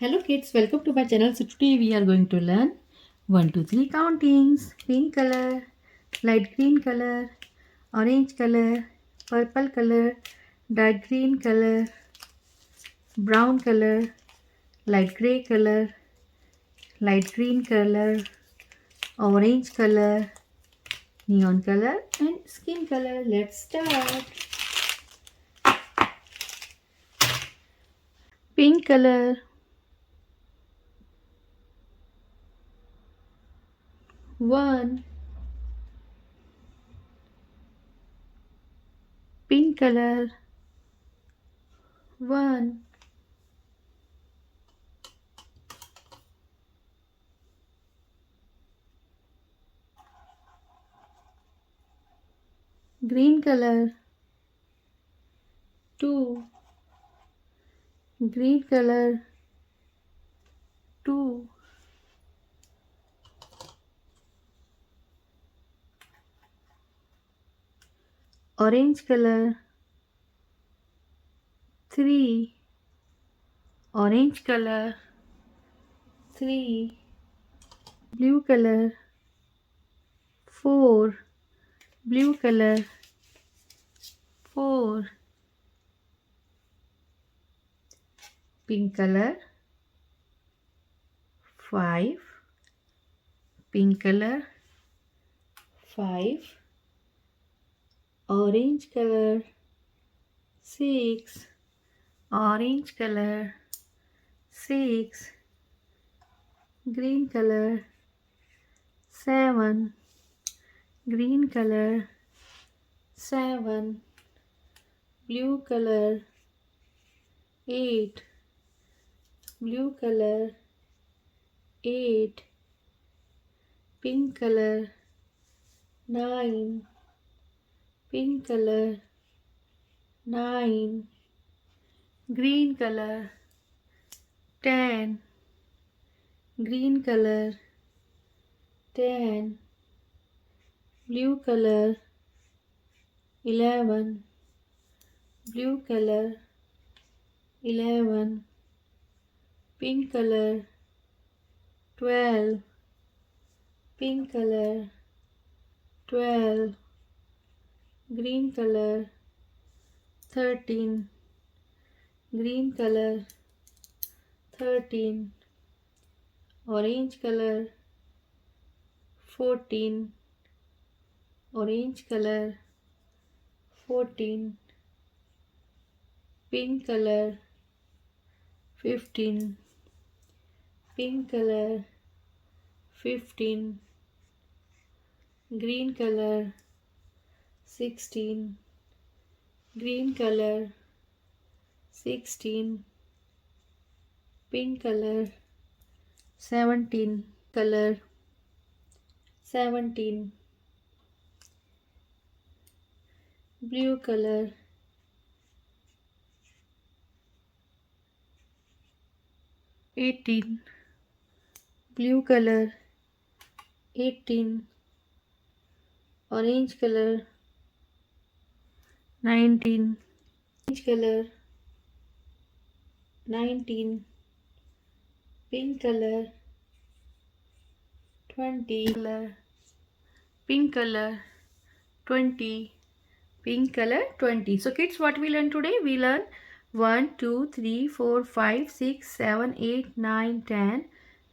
Hello kids, welcome to my channel. So today we are going to learn 1, 2, 3 countings. Pink color, light green color, orange color, purple color, dark green color, brown color, light gray color, light green color, orange color, neon color and skin color. Let's start. Pink color, 1. Pink color, 1. Green color, 2. Green color, 2. Orange color, 3. Orange color, 3. Blue color, 4. Blue color, 4. Pink color, 5. Pink color, 5. Orange color, 6. Orange color, 6. Green color, 7. Green color, 7. Blue color, 8. Blue color, 8. Pink color, 9. Pink color, 9. Green color, 10. Green color, 10. Blue color, 11. Blue color, 11. Pink color, 12. Pink color, 12. Green color, 13. Green color, 13. Orange color, 14. Orange color, 14. Pink color, 15. Pink color, 15. Green color, 16. Green color, 16. Pink color, 17. Color, 17. Blue color, 18. Blue color, 18. Orange color, 19. Orange color, 19. Pink color, 20. Color, pink color, 20. Pink color, 20. So kids, what we learn today? We learn 1, 2, 3, 4, 5, 6, 7, 8, 9, 10,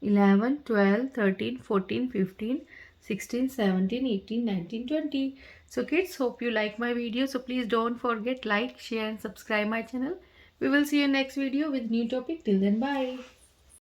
11, 12, 13, 14, 15, 16, 17, 18, 19, 20. So kids, hope you like my video. So please don't forget like, share and subscribe my channel. We will see you next video with new topic. Till then, bye.